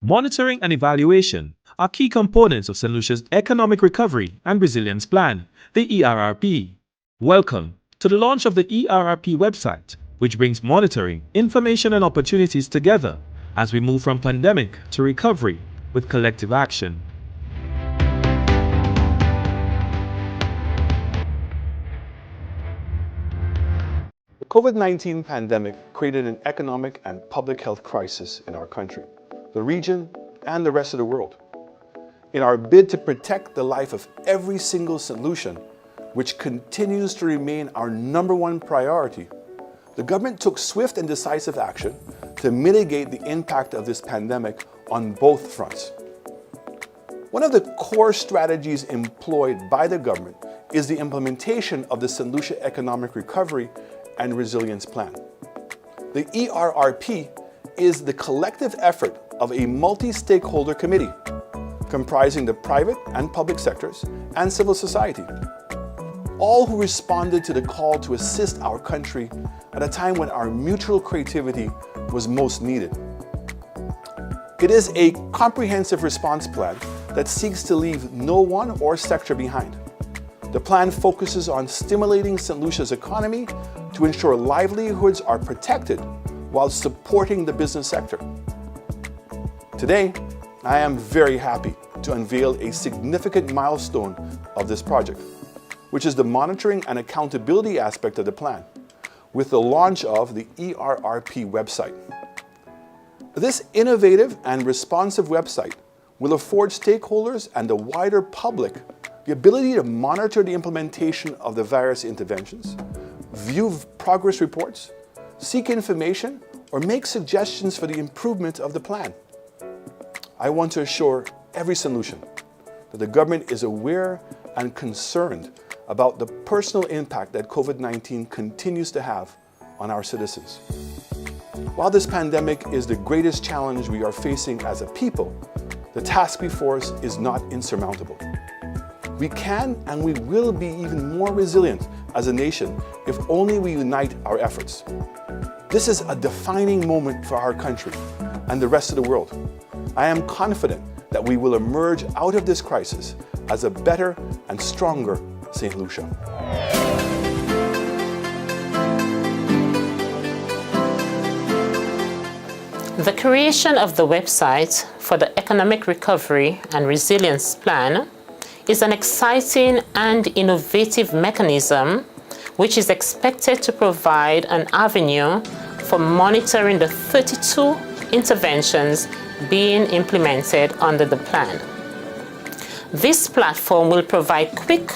Monitoring and evaluation are key components of St. Lucia's Economic Recovery and Resilience Plan, the ERRP. Welcome to the launch of the ERRP website, which brings monitoring, information and opportunities together as we move from pandemic to recovery with collective action. The COVID-19 pandemic created an economic and public health crisis in our country, the region, and the rest of the world. In our bid to protect the life of every single St. Lucian, which continues to remain our #1 priority, the government took swift and decisive action to mitigate the impact of this pandemic on both fronts. One of the core strategies employed by the government is the implementation of the St. Lucia Economic Recovery and Resilience Plan. The ERRP is the collective effort of a multi-stakeholder committee comprising the private and public sectors and civil society, all who responded to the call to assist our country at a time when our mutual creativity was most needed. It is a comprehensive response plan that seeks to leave no one or sector behind. The plan focuses on stimulating St. Lucia's economy to ensure livelihoods are protected while supporting the business sector. Today, I am very happy to unveil a significant milestone of this project, which is the monitoring and accountability aspect of the plan, with the launch of the ERRP website. This innovative and responsive website will afford stakeholders and the wider public the ability to monitor the implementation of the various interventions, view progress reports, seek information, or make suggestions for the improvement of the plan. I want to assure every St. Lucian that the government is aware and concerned about the personal impact that COVID-19 continues to have on our citizens. While this pandemic is the greatest challenge we are facing as a people, the task before us is not insurmountable. We can and we will be even more resilient as a nation if only we unite our efforts. This is a defining moment for our country and the rest of the world. I am confident that we will emerge out of this crisis as a better and stronger St. Lucia. The creation of the website for the Economic Recovery and Resilience Plan is an exciting and innovative mechanism which is expected to provide an avenue for monitoring the 32 interventions being implemented under the plan. This platform will provide quick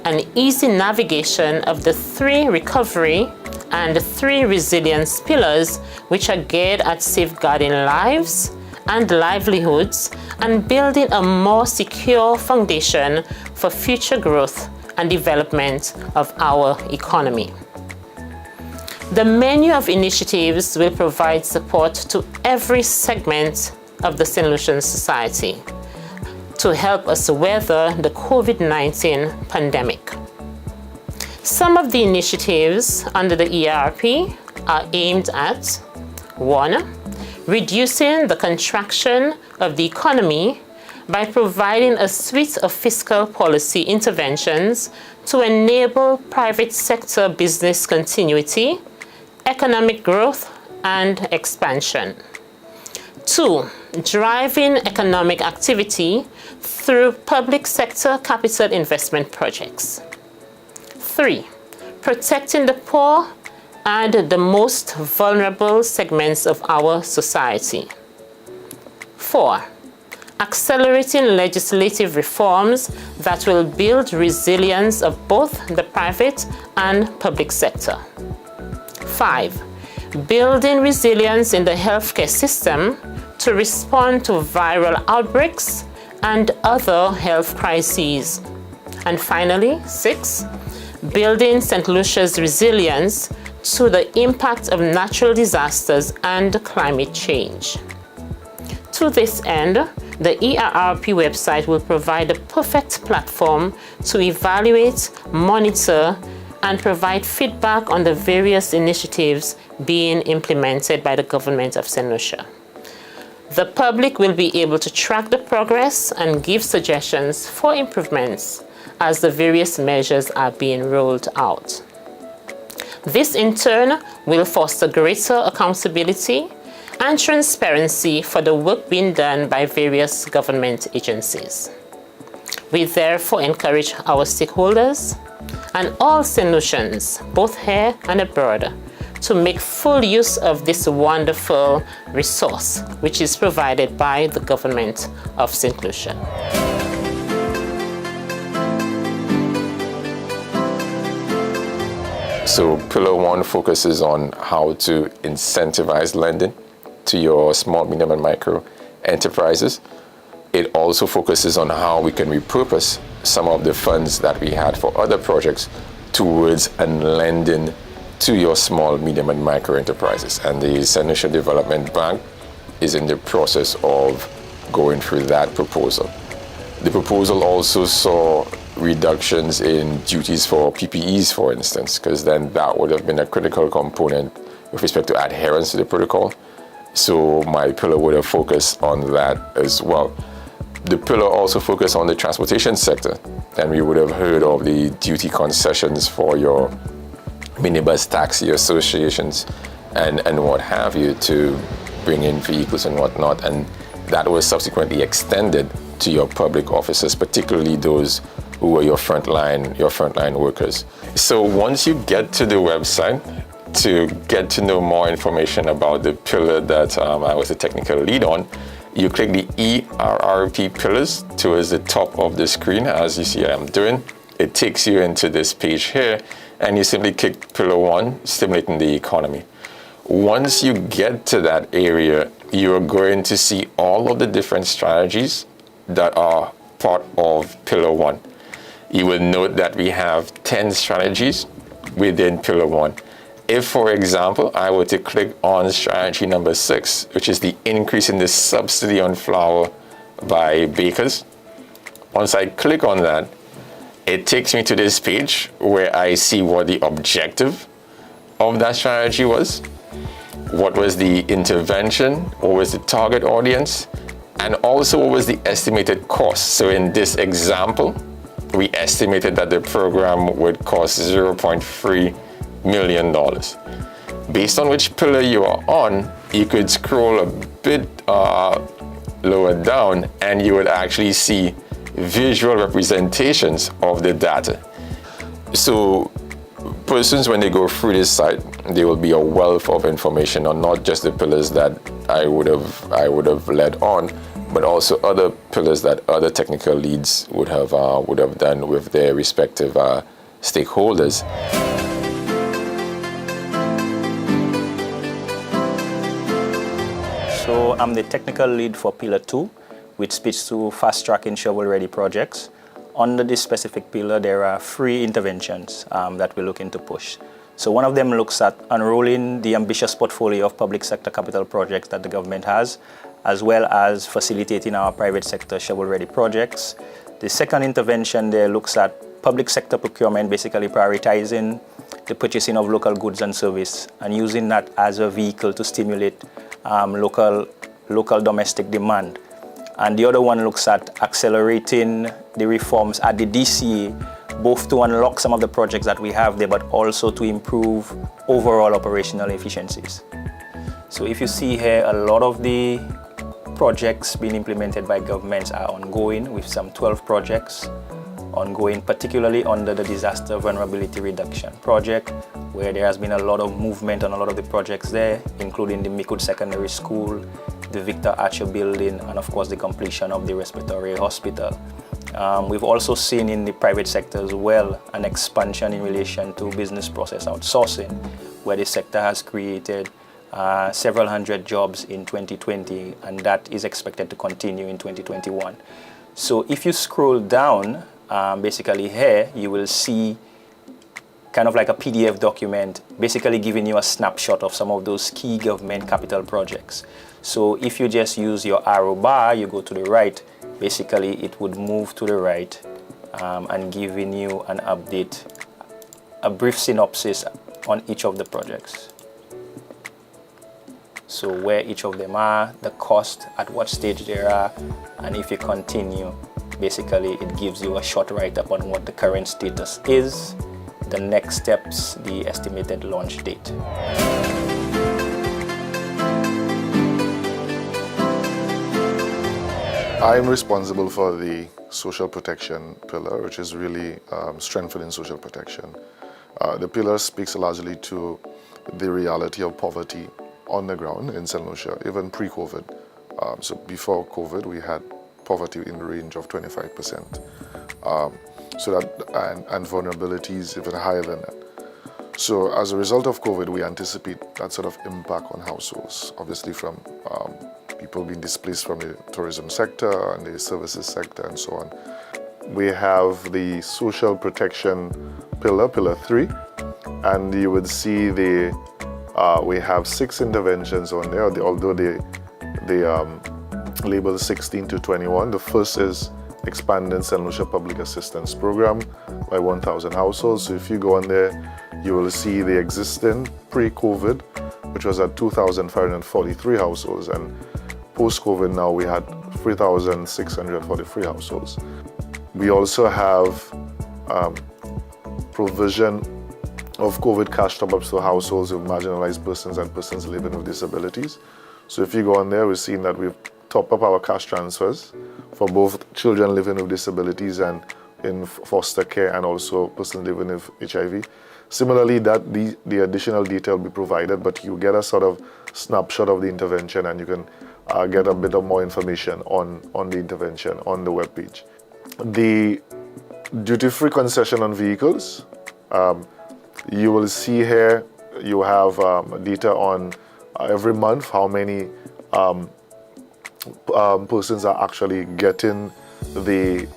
and easy navigation of the 3 recovery and 3 resilience pillars, which are geared at safeguarding lives and livelihoods and building a more secure foundation for future growth and development of our economy. The menu of initiatives will provide support to every segment of the St. Lucian society to help us weather the COVID-19 pandemic. Some of the initiatives under the ERRP are aimed at 1. Reducing the contraction of the economy by providing a suite of fiscal policy interventions to enable private sector business continuity, economic growth, and expansion. 2. Driving economic activity through public sector capital investment projects. 3. Protecting the poor and the most vulnerable segments of our society. 4. Accelerating legislative reforms that will build resilience of both the private and public sector. 5. Building resilience in the healthcare system to respond to viral outbreaks and other health crises. And finally, 6. Building St. Lucia's resilience to the impact of natural disasters and climate change. To this end, the ERRP website will provide a perfect platform to evaluate, monitor, and provide feedback on the various initiatives being implemented by the government of St. Lucia. The public will be able to track the progress and give suggestions for improvements as the various measures are being rolled out. This in turn will foster greater accountability and transparency for the work being done by various government agencies. We therefore encourage our stakeholders and all St. Lucians, both here and abroad, to make full use of this wonderful resource which is provided by the government of St. Lucia. So Pillar 1 focuses on how to incentivize lending to your small, medium, and micro enterprises. It also focuses on how we can repurpose some of the funds that we had for other projects towards and lending to your small, medium, and micro enterprises. And the St. Lucia Development Bank is in the process of going through that proposal. The proposal also saw reductions in duties for PPEs, for instance, because then that would have been a critical component with respect to adherence to the protocol. So my pillar would have focused on that as well. The pillar also focused on the transportation sector, and we would have heard of the duty concessions for your minibus taxi associations and what have you to bring in vehicles and whatnot, and that was subsequently extended to your public officers, particularly those who were your frontline workers. So once you get to the website to get to know more information about the pillar that I was the technical lead on, you click the ERRP pillars towards the top of the screen, as you see I am doing. It takes you into this page here, and you simply click Pillar 1, Stimulating the Economy. Once you get to that area, you're going to see all of the different strategies that are part of Pillar 1. You will note that we have 10 strategies within Pillar 1. If, for example, I were to click on strategy number 6, which is the increase in the subsidy on flour by bakers, once I click on that, it takes me to this page where I see what the objective of that strategy was, what was the intervention, what was the target audience, and also what was the estimated cost. So in this example, we estimated that the program would cost $0.3 million. Based on which pillar you are on, you could scroll a bit lower down and you would actually see visual representations of the data. So persons, when they go through this site, there will be a wealth of information on not just the pillars that I would have led on, but also other pillars that other technical leads would have done with their respective stakeholders. So I'm the technical lead for Pillar 2, which speaks to fast-tracking shovel-ready projects. Under this specific pillar, there are 3 interventions that we're looking to push. So one of them looks at unrolling the ambitious portfolio of public sector capital projects that the government has, as well as facilitating our private sector shovel-ready projects. The second intervention there looks at public sector procurement, basically prioritizing the purchasing of local goods and service and using that as a vehicle to stimulate local domestic demand. And the other one looks at accelerating the reforms at the DCA, both to unlock some of the projects that we have there, but also to improve overall operational efficiencies. So if you see here, a lot of the projects being implemented by governments are ongoing, with some 12 projects ongoing, particularly under the Disaster Vulnerability Reduction Project, where there has been a lot of movement on a lot of the projects there, including the Mikud Secondary School, the Victor Archer Building, and of course the completion of the Respiratory Hospital. We've also seen in the private sector as well an expansion in relation to business process outsourcing, where the sector has created several hundred jobs in 2020, and that is expected to continue in 2021. So if you scroll down, basically here, you will see kind of like a PDF document, basically giving you a snapshot of some of those key government capital projects. So if you just use your arrow bar, you go to the right, basically it would move to the right and giving you an update, a brief synopsis on each of the projects. So where each of them are, the cost, at what stage they are, and if you continue, basically it gives you a short write-up on what the current status is, the next steps, the estimated launch date. I'm responsible for the social protection pillar, which is really strengthening social protection. The pillar speaks largely to the reality of poverty on the ground in St. Lucia, even pre-COVID. So before COVID, we had poverty in the range of 25%. And vulnerabilities even higher than that. So as a result of COVID, we anticipate that sort of impact on households, obviously from people being displaced from the tourism sector and the services sector and so on. We have the social protection pillar, pillar 3, and you would see we have 6 interventions on there, although they label 16 to 21. The first is expanding St. Lucia Public Assistance Program by 1,000 households. So if you go on there, you will see the existing pre-COVID, which was at 2,543 households, and post-COVID now we had 3,643 households. We also have provision of COVID cash top-ups to households of marginalized persons and persons living with disabilities. So if you go on there, we're seeing that we've topped up our cash transfers for both children living with disabilities and in foster care, and also persons living with HIV. Similarly, that the additional detail will be provided, but you get a sort of snapshot of the intervention, and you can get a bit of more information on the intervention on the webpage. The duty-free concession on vehicles, you will see here, you have data on every month how many persons are actually getting the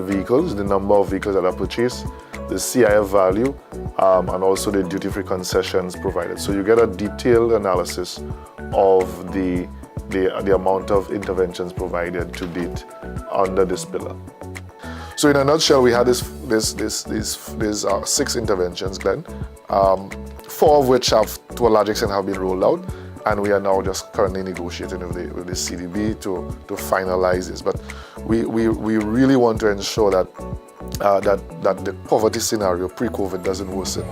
vehicles, the number of vehicles that are purchased, the CIF value, and also the duty-free concessions provided. So you get a detailed analysis of the amount of interventions provided to date under this pillar. So in a nutshell, we had these 6 interventions, Glenn, 4 of which have, to a large extent, have been rolled out, and we are now just currently negotiating with the CDB to finalize this. But we really want to ensure that the poverty scenario pre-COVID doesn't worsen.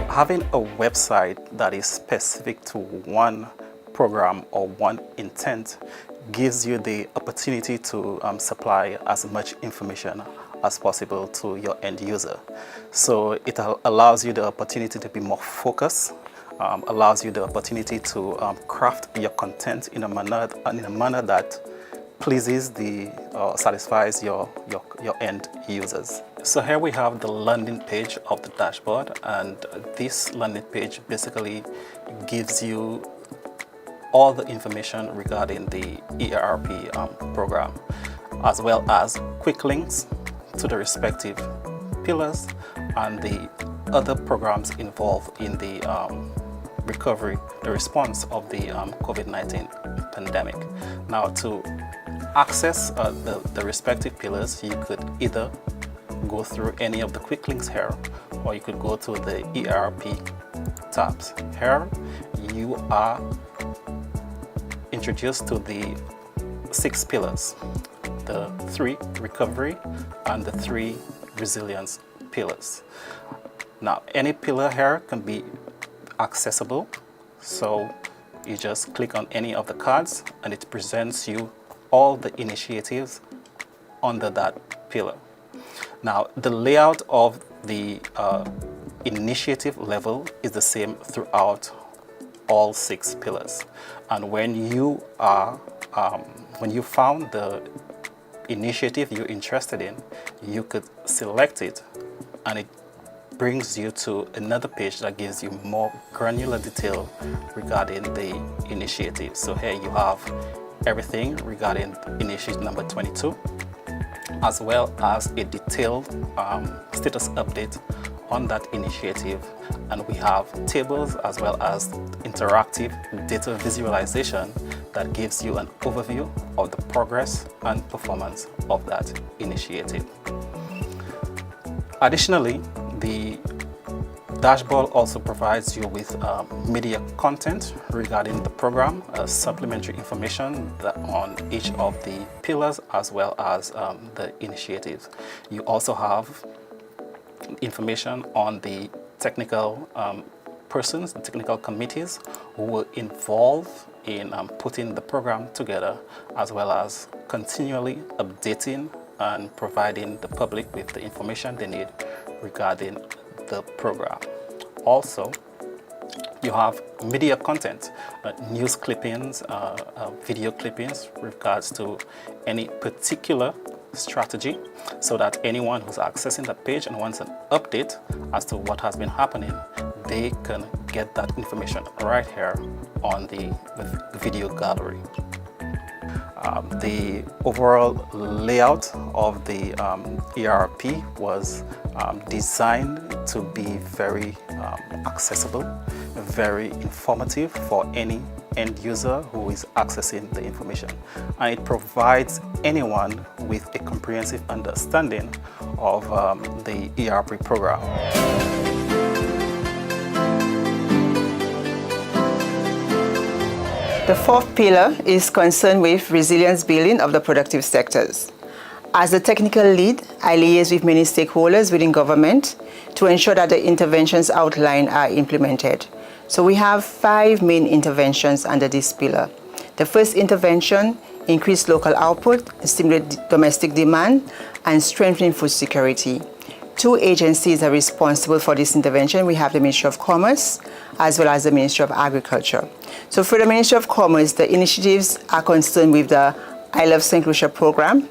Having a website that is specific to one program or one intent gives you the opportunity to supply as much information as possible to your end user. So it allows you the opportunity to be more focused, allows you the opportunity to craft your content in a manner that pleases satisfies your end users. So here we have the landing page of the dashboard, and this landing page basically gives you all the information regarding the ERP program, as well as quick links to the respective pillars and the other programs involved in the recovery, the response of the COVID-19 pandemic. Now, to access the respective pillars, you could either go through any of the quick links here, or you could go to the ERP tabs. Here, you are introduced to the 6 pillars, the 3 recovery and the 3 resilience pillars. Now, any pillar here can be accessible, so you just click on any of the cards and it presents you all the initiatives under that pillar. Now, the layout of the initiative level is the same throughout all 6 pillars. And when you found the initiative you're interested in, you could select it, and it brings you to another page that gives you more granular detail regarding the initiative. So here you have everything regarding initiative number 22, as well as a detailed status update on that initiative. And we have tables as well as interactive data visualization that gives you an overview of the progress and performance of that initiative. Additionally, the dashboard also provides you with media content regarding the program, supplementary information on each of the pillars as well as the initiatives. You also have information on the technical persons, the technical committees who were involved in putting the program together, as well as continually updating and providing the public with the information they need regarding the program. Also, you have media content, news clippings, video clippings with regards to any particular strategy, so that anyone who's accessing that page and wants an update as to what has been happening, they can get that information right here on the video gallery. The overall layout of the ERP was designed to be very accessible, very informative for any end user who is accessing the information. And it provides anyone with a comprehensive understanding of the ERP program. The fourth pillar is concerned with resilience building of the productive sectors. As the technical lead, I liaise with many stakeholders within government to ensure that the interventions outlined are implemented. So we have 5 main interventions under this pillar. The first intervention, increase local output, stimulate domestic demand, and strengthen food security. 2 agencies are responsible for this intervention. We have the Ministry of Commerce as well as the Ministry of Agriculture. So for the Ministry of Commerce, the initiatives are concerned with the I Love St. Lucia program.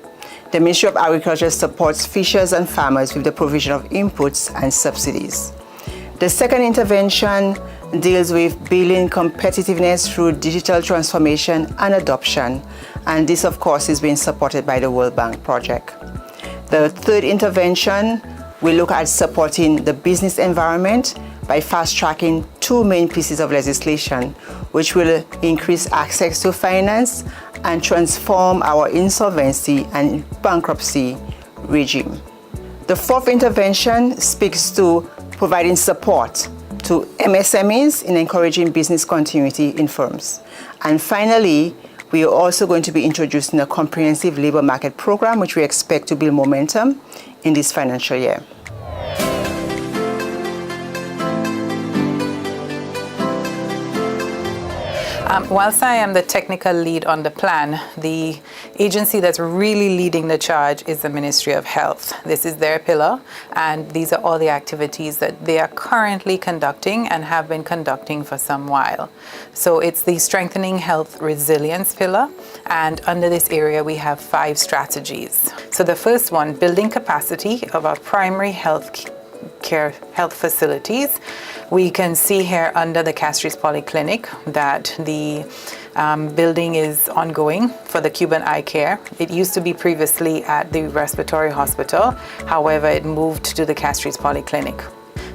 The Ministry of Agriculture supports fishers and farmers with the provision of inputs and subsidies. The second intervention deals with building competitiveness through digital transformation and adoption. And this, of course, is being supported by the World Bank project. The third intervention, we look at supporting the business environment by fast-tracking 2 main pieces of legislation, which will increase access to finance and transform our insolvency and bankruptcy regime. The fourth intervention speaks to providing support to MSMEs in encouraging business continuity in firms. And finally, we are also going to be introducing a comprehensive labor market program, which we expect to build momentum in this financial year. Whilst I am the technical lead on the plan, the agency that's really leading the charge is the Ministry of Health. This is their pillar, and these are all the activities that they are currently conducting and have been conducting for some while. So it's the Strengthening Health Resilience pillar, and under this area we have 5 strategies. So the first one, building capacity of our primary health facilities. We can see here under the Castries Polyclinic that the building is ongoing for the Cuban eye care. It used to be previously at the respiratory hospital. However, it moved to the Castries Polyclinic.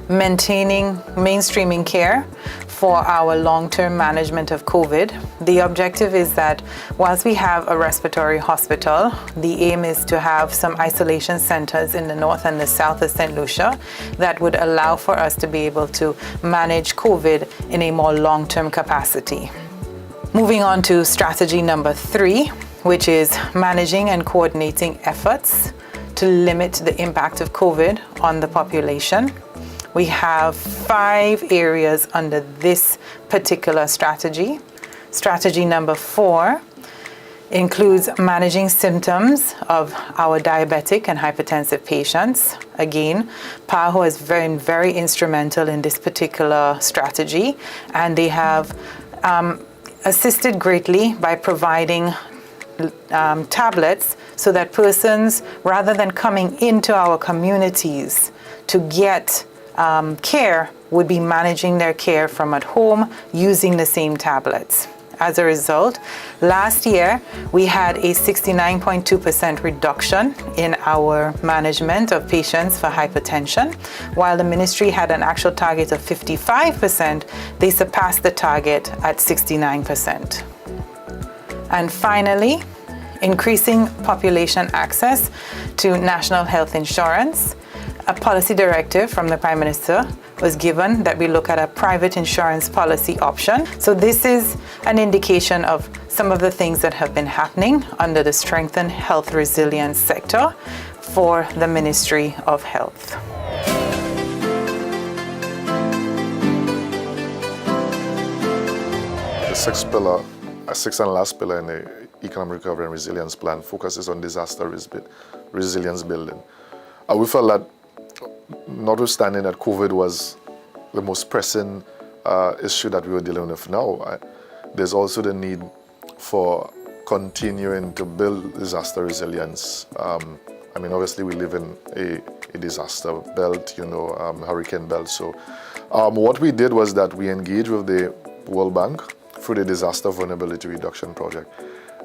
Maintaining mainstreaming care for our long-term management of COVID. The objective is that whilst we have a respiratory hospital, the aim is to have some isolation centers in the north and the south of St. Lucia that would allow for us to be able to manage COVID in a more long-term capacity. Moving on to strategy number 3, which is managing and coordinating efforts to limit the impact of COVID on the population. We have 5 areas under this particular strategy. Strategy number 4 includes managing symptoms of our diabetic and hypertensive patients. Again, PAHO has been very instrumental in this particular strategy, and they have assisted greatly by providing tablets so that persons, rather than coming into our communities to get care, would be managing their care from at home using the same tablets. As a result, last year we had a 69.2% reduction in our management of patients for hypertension. While the ministry had an actual target of 55%, they surpassed the target at 69%. And finally, increasing population access to national health insurance. A policy directive from the Prime Minister was given that we look at a private insurance policy option. So this is an indication of some of the things that have been happening under the strengthened health resilience sector for the Ministry of Health. The sixth and last pillar in the Economic Recovery and Resilience Plan focuses on disaster resilience building. We felt that, notwithstanding that COVID was the most pressing issue that we were dealing with now, there's also the need for continuing to build disaster resilience. I mean, obviously we live in a disaster belt, hurricane belt. So what we did was that we engaged with the World Bank through the Disaster Vulnerability Reduction Project,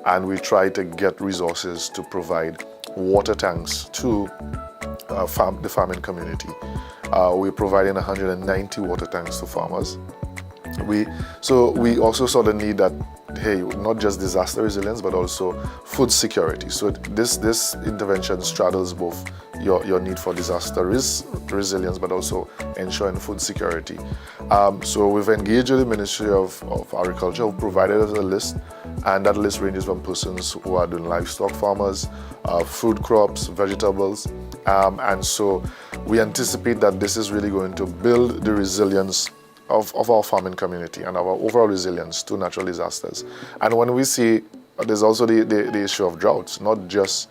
and we tried to get resources to provide water tanks to the farming community. We're providing 190 water tanks to farmers. We also saw the need that, hey, not just disaster resilience, but also food security. So this intervention straddles both your need for disaster resilience, but also ensuring food security. So we've engaged with the Ministry of Agriculture, who provided us a list, and that list ranges from persons who are doing livestock farmers, food crops, vegetables, and so we anticipate that this is really going to build the resilience of our farming community and our overall resilience to natural disasters. And when we see, there's also the issue of droughts, not just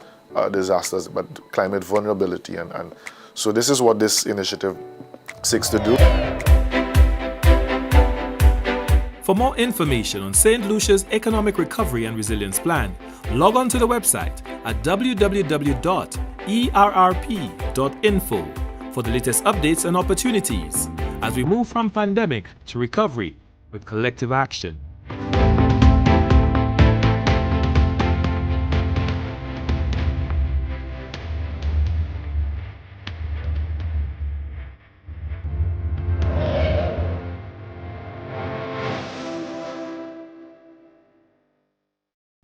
disasters, but climate vulnerability. And so this is what this initiative seeks to do. For more information on St. Lucia's Economic Recovery and Resilience Plan, log on to the website at www.errp.info for the latest updates and opportunities as we move from pandemic to recovery with collective action.